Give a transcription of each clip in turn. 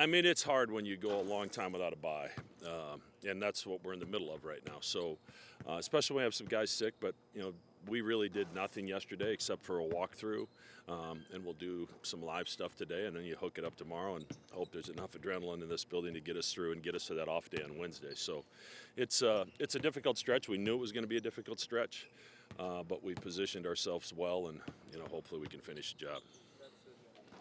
I mean, it's hard when you go a long time without a bye, and that's what we're in the middle of right now. So, especially when we have some guys sick, but we really did nothing yesterday except for a walkthrough, and we'll do some live stuff today, and then you hook it up tomorrow and hope there's enough adrenaline in this building to get us through and get us to that off day on Wednesday. So, it's a difficult stretch. We knew it was going to be a difficult stretch, but we positioned ourselves well, and hopefully we can finish the job. That's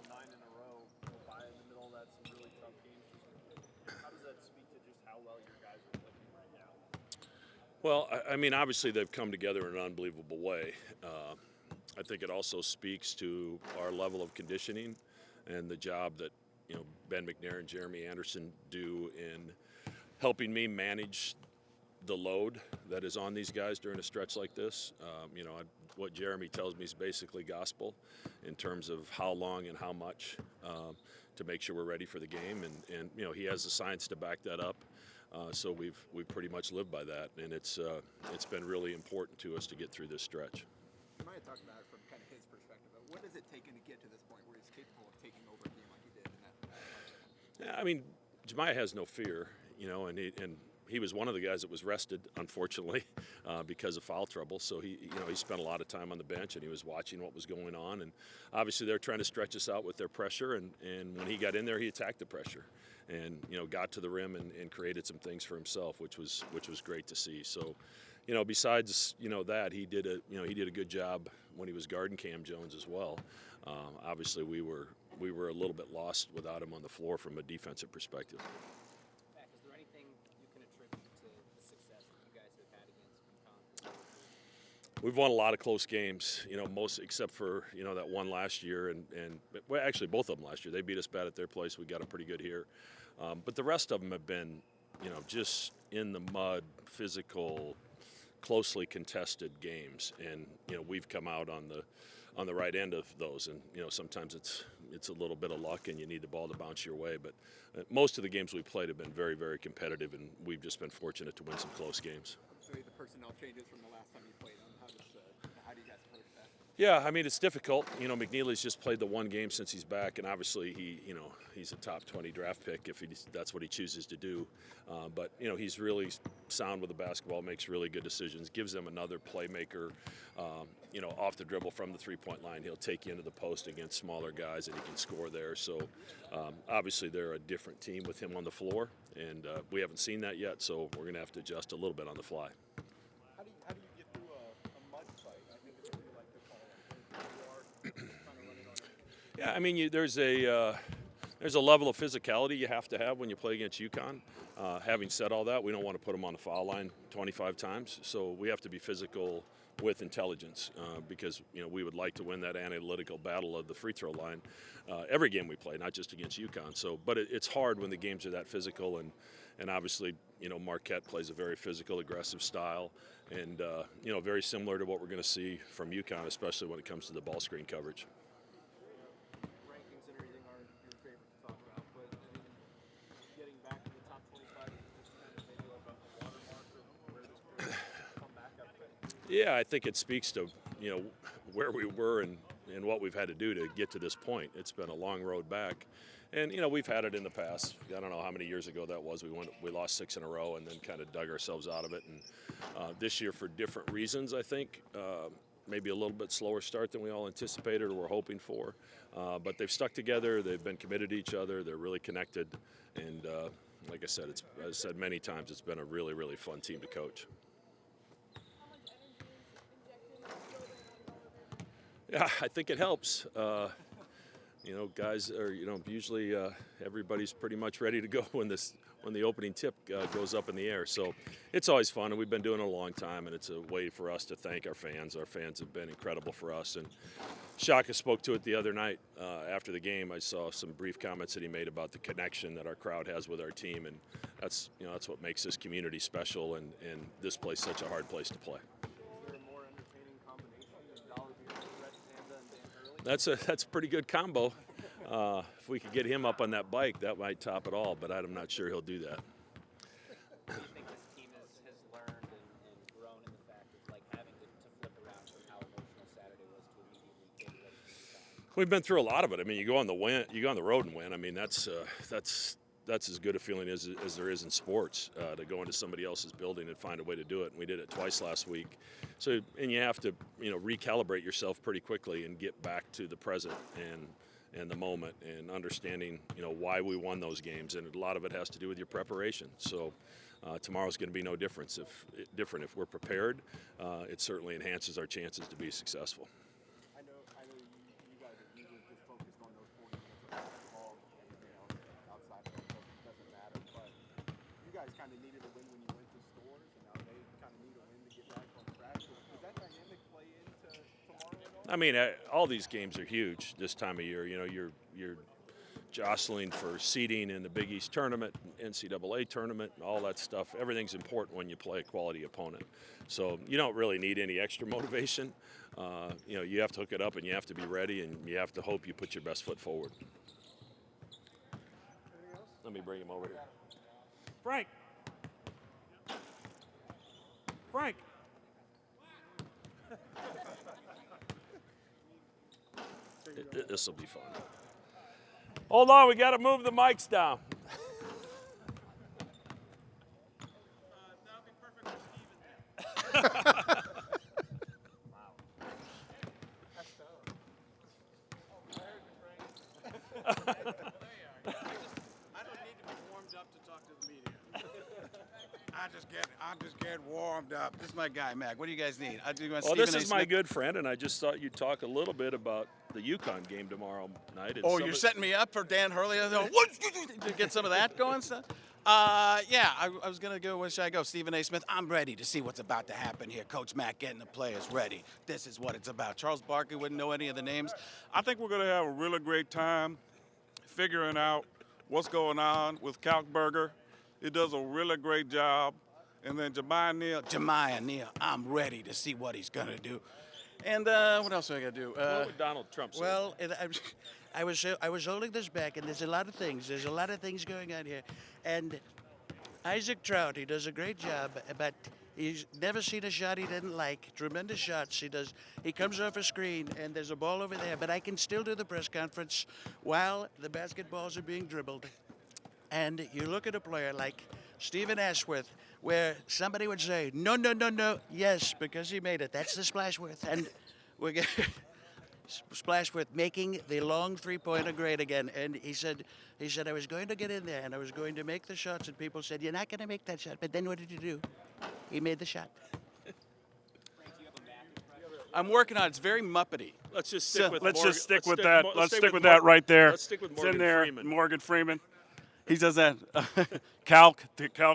9 in a row. By in the middle, that's some really tough games. How does that speak to just how well your guys are playing right now? Well, I mean, obviously they've come together in an unbelievable way. I think it also speaks to our level of conditioning and the job that Ben McNair and Jeremy Anderson do in helping me manage the load that is on these guys during a stretch like this. What Jeremy tells me is basically gospel in terms of how long and how much to make sure we're ready for the game, and he has the science to back that up. So we've pretty much lived by that, and it's been really important to us to get through this stretch. You might have talked about it from kind of his perspective, but what has it taken to get to this point where he's capable of taking over a game like he did in that market? Yeah, I mean, Jemiah has no fear, and he was one of the guys that was rested, unfortunately, because of foul trouble. So he spent a lot of time on the bench, and he was watching what was going on. And obviously they're trying to stretch us out with their pressure. And when he got in there, he attacked the pressure, and got to the rim and created some things for himself, which was great to see. So, besides that, he did a good job when he was guarding Cam Jones as well. Obviously we were a little bit lost without him on the floor from a defensive perspective. Is there anything you can attribute to the success that you guys have had against UConn? We've won a lot of close games, most except for that one last year, and well, actually both of them last year. They beat us bad at their place. We got a pretty good here, but the rest of them have been, just in the mud, physical, closely contested games, and we've come out on the right end of those, and sometimes it's a little bit of luck, and you need the ball to bounce your way. But most of the games we've played have been very, very competitive, and we've just been fortunate to win some close games. So the personnel changes from the last time you played them. How do you guys approach that? Yeah, I mean, it's difficult. McNeely's just played the one game since he's back, and obviously he's a top 20 draft pick if that's what he chooses to do. But he's really sound with the basketball, makes really good decisions, gives them another playmaker. Off the dribble from the three-point line, he'll take you into the post against smaller guys, and he can score there. So obviously they're a different team with him on the floor, and we haven't seen that yet. So we're going to have to adjust a little bit on the fly. How do you get through a mud fight? I think it's what you like to call it. Where you are kind of running on it. Yeah, I mean, there's a level of physicality you have to have when you play against UConn. Having said all that, we don't want to put them on the foul line 25 times, so we have to be physical with intelligence because we would like to win that analytical battle of the free throw line every game we play, not just against UConn. So, but it's hard when the games are that physical, and obviously Marquette plays a very physical, aggressive style, and very similar to what we're going to see from UConn, especially when it comes to the ball screen coverage. Rankings and everything aren't your favorite to talk about, but getting back to the top 25 is kind of maybe like a watermark of where this program has come back up. Yeah, I think it speaks to where we were and what we've had to do to get to this point. It's been a long road back, and we've had it in the past. I don't know how many years ago that was. We lost 6 in a row and then kind of dug ourselves out of it. And this year, for different reasons, I think maybe a little bit slower start than we all anticipated or were hoping for. But they've stuck together. They've been committed to each other. They're really connected. And like I said, as I said many times, it's been a really, really fun team to coach. Yeah, I think it helps. Guys are, usually everybody's pretty much ready to go when the opening tip goes up in the air. So it's always fun, and we've been doing it a long time, and it's a way for us to thank our fans. Our fans have been incredible for us. And Shaka spoke to it the other night after the game. I saw some brief comments that he made about the connection that our crowd has with our team, and that's what makes this community special and this place such a hard place to play. That's a pretty good combo. If we could get him up on that bike, that might top it all, but I'm not sure he'll do that. What do you think this team has learned and grown in the fact of having to flip around from how emotional Saturday was to immediately get ready for UConn? We've been through a lot of it. I mean, you go on the road and win. I mean, that's as good a feeling as there is in sports, to go into somebody else's building and find a way to do it. And we did it twice last week. So, and you have to, recalibrate yourself pretty quickly and get back to the present and the moment and understanding, why we won those games. And a lot of it has to do with your preparation. So tomorrow's going to be no different. If we're prepared, it certainly enhances our chances to be successful. I know you guys are usually just focused on those 40 minutes of basketball, and, outside of that doesn't matter. But you guys kind of needed a win when you went to stores, and now they kind of need a win to get back on track. Does that dynamic play into tomorrow at all? I mean, all these games are huge this time of year. You're jostling for seeding in the Big East tournament, NCAA tournament, all that stuff. Everything's important when you play a quality opponent. So you don't really need any extra motivation. You have to hook it up and you have to be ready and you have to hope you put your best foot forward. Let me bring him over here. Frank. This will be fun. Hold on, we got to move the mics down. That'll be perfect for Steven. Wow. That's dope. I heard you, Frank. There you are. I don't need to be warmed up to talk to the media. I'm just getting warmed up. This is my guy, Mac. What do you guys need? Well, this is my good friend, and I just thought you'd talk a little bit about the UConn game tomorrow night. Oh, you're setting me up for Dan Hurley to get some of that going? Yeah, I was going to go. Where should I go? Stephen A. Smith. I'm ready to see what's about to happen here. Coach Mac getting the players ready. This is what it's about. Charles Barkley wouldn't know any of the names. I think we're going to have a really great time figuring out what's going on with Kalkberger. He does a really great job. And then Jemiah Neal, I'm ready to see what he's going to do. And what else do I got to do? What would Donald Trump say? Well, I was holding this back, and there's a lot of things. There's a lot of things going on here. And Isaac Trout, he does a great job, but he's never seen a shot he didn't like. Tremendous shots he does. He comes off a screen, and there's a ball over there. But I can still do the press conference while the basketballs are being dribbled. And you look at a player like Stephen Ashworth, where somebody would say, no, yes, because he made it. That's the Splashworth. And we're going to Splashworth making the long three-pointer great again. And he said, I was going to get in there and I was going to make the shots. And people said, you're not going to make that shot. But then what did you do? He made the shot. I'm working on it. It's very Muppety. Let's just stick with Let's Morgan. just stick with that. Let's stick with that right there. Let's stick with It's Morgan in there. Freeman. Morgan Freeman. He does that. Calc,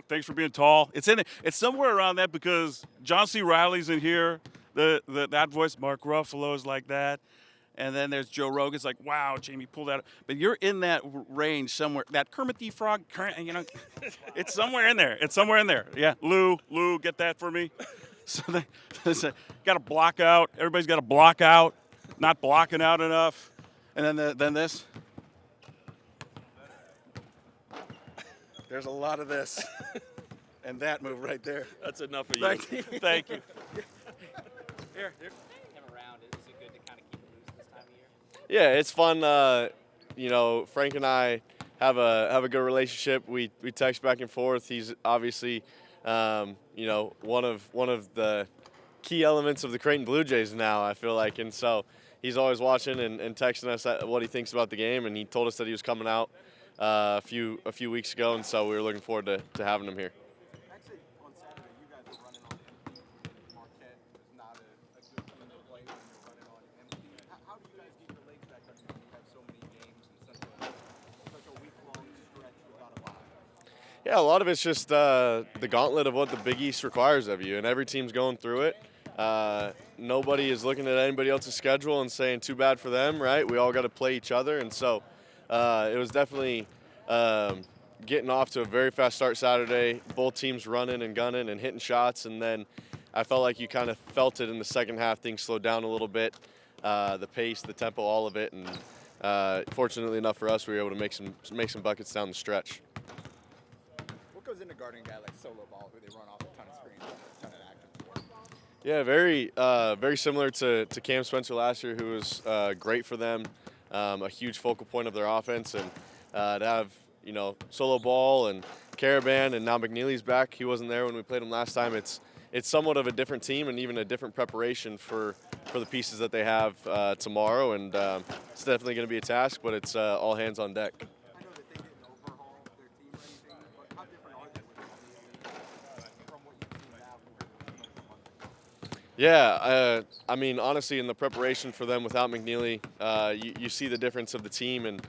thanks for being tall. It's in it. It's somewhere around that because John C. Reilly's in here. That voice, Mark Ruffalo is like that. And then there's Joe Rogan. It's like, wow, Jamie, pull that. But you're in that range somewhere. That Kermit the Frog, it's somewhere in there. It's somewhere in there. Yeah, Lou, get that for me. So they got to block out. Everybody's got to block out. Not blocking out enough. And then this. There's a lot of this. And that move right there. That's enough of you. Thank you. Him around, is it good to kind of keep it loose this time of year? Yeah, it's fun. Frank and I have a good relationship. We text back and forth. He's obviously, one of the key elements of the Creighton Blue Jays now, I feel like. And so he's always watching and texting us what he thinks about the game. And he told us that he was coming out a few weeks ago, and so we were looking forward to having him here. Actually, on Saturday, you guys were running on empty. Marquette is not a good team to play when you're running on empty. How do you guys get your legs back under you when you have so many games and such a week-long stretch without a bye? Yeah, a lot of it's just the gauntlet of what the Big East requires of you, and every team's going through it. Nobody is looking at anybody else's schedule and saying too bad for them, right? We all got to play each other, and so it was definitely getting off to a very fast start Saturday, both teams running and gunning and hitting shots, and then I felt like you kind of felt it in the second half. Things slowed down a little bit, the pace, the tempo, all of it, and fortunately enough for us, we were able to make some buckets down the stretch. What goes into guarding a guy like Solo Ball, who they run off a ton of screens, a ton of action for? Yeah, very similar to Cam Spencer last year, who was great for them. a huge focal point of their offense, and to have solo ball and Caravan, and now McNeely's back. He wasn't there when we played him last time. It's somewhat of a different team and even a different preparation for the pieces that they have tomorrow, and it's definitely going to be a task, but it's all hands on deck. I know that they didn't overhaul their team or anything, but how different are they with McNeely from what you've seen now compared to what you saw a month ago? Yeah, I mean, honestly, in the preparation for them without McNeely, you see the difference of the team and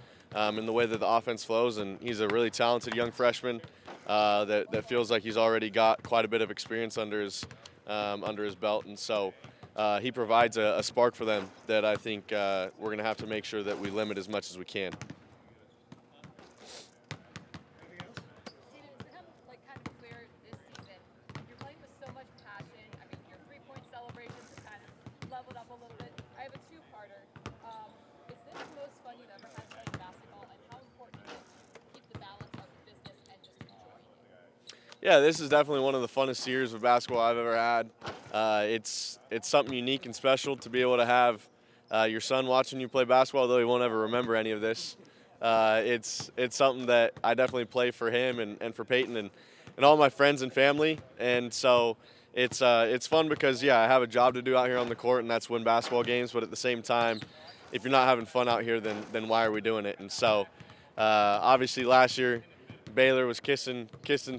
in the way that the offense flows, and he's a really talented young freshman that feels like he's already got quite a bit of experience under his belt, and so he provides a spark for them that I think we're going to have to make sure that we limit as much as we can. Steven, it's become kind of clear this season. You're playing with so much passion. I mean, your three-point celebrations have kind of leveled up a little bit. I have a two-parter. Is this the most fun you've ever had playing basketball, and how important is it to keep the balance of business and just enjoying it? Yeah, this is definitely one of the funnest years of basketball I've ever had. It's something unique and special to be able to have your son watching you play basketball, though he won't ever remember any of this. It's something that I definitely play for him and for Peyton and all my friends and family. And so it's fun because, yeah, I have a job to do out here on the court, and that's win basketball games. But at the same time, if you're not having fun out here, then why are we doing it? And so obviously last year, Baylor was kissing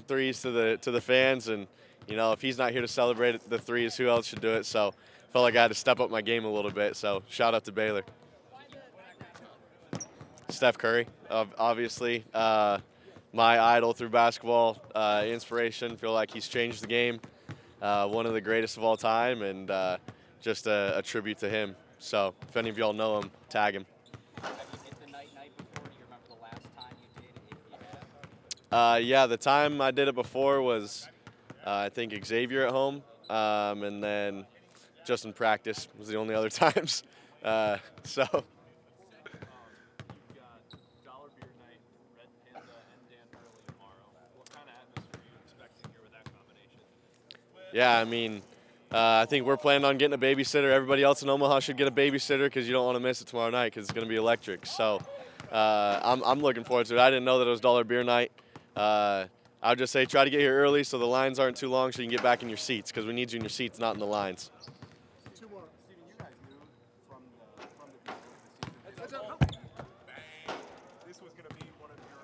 threes to the fans, and if he's not here to celebrate the threes, who else should do it? So I felt like I had to step up my game a little bit. So shout out to Baylor. Steph Curry, obviously, my idol through basketball, inspiration. Feel like he's changed the game, one of the greatest of all time, and just a tribute to him. So if any of y'all know him, tag him. Have you hit the night before? Do you remember the last time you did, if you have? Yeah, the time I did it before was, I think, Xavier at home, and then just in practice was the only other times. So. You've got Dollar Beer Night, Red Panda, and Dan Hurley tomorrow. What kind of atmosphere are you expecting here with that combination? Yeah, I mean, I think we're planning on getting a babysitter. Everybody else in Omaha should get a babysitter because you don't want to miss it tomorrow night because it's going to be electric. So I'm looking forward to it. I didn't know that it was Dollar Beer Night. I would just say try to get here early so the lines aren't too long so you can get back in your seats because we need you in your seats, not in the lines. Two more. Steven, you guys knew from the beginning of the season this was going to be one of your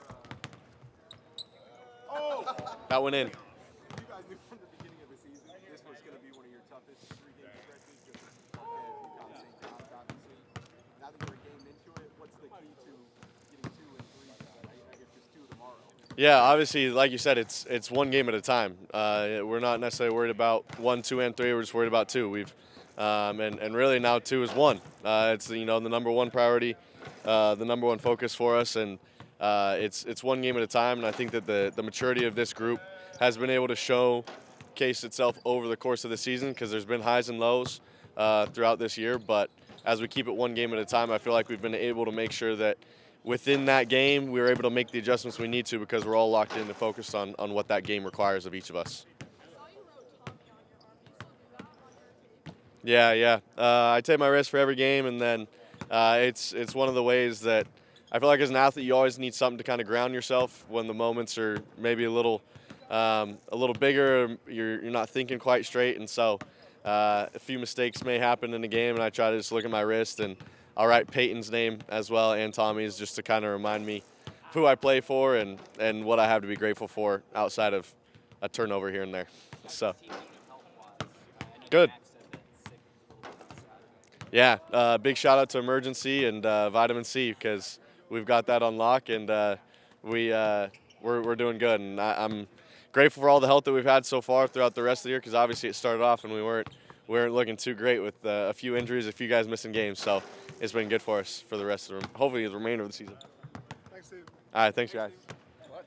That went in. you guys knew from the beginning of the season this was going to be one of your toughest three-game stretches, just because UConn St. John's, obviously. Now that you're a game into it, what's the key to getting 2 and 3? I guess just 2 tomorrow. Yeah, obviously, like you said, it's one game at a time. We're not necessarily worried about 1, 2, and 3. We're just worried about 2. We've and really now 2 is 1. It's the number one priority, the number one focus for us, and it's one game at a time. And I think that the maturity of this group has been able to showcase itself over the course of the season because there's been highs and lows throughout this year. But as we keep it one game at a time, I feel like we've been able to make sure that within that game, we were able to make the adjustments we need to because we're all locked in and focused on what that game requires of each of us. Yeah. I take my risk for every game, and then it's one of the ways that I feel like as an athlete, you always need something to kind of ground yourself when the moments are maybe a little bigger. You're not thinking quite straight, and so a few mistakes may happen in the game, and I try to just look at my wrist and I'll write Peyton's name as well and Tommy's just to kind of remind me who I play for and what I have to be grateful for outside of a turnover here and there. So good. Yeah, big shout out to Emergency and Vitamin C because we've got that on lock and we're doing good. And I'm grateful for all the help that we've had so far throughout the rest of the year because obviously it started off and we weren't looking too great with a few injuries, a few guys missing games. So it's been good for us for the rest of hopefully the remainder of the season. Thanks, Steve. All right, thanks, guys.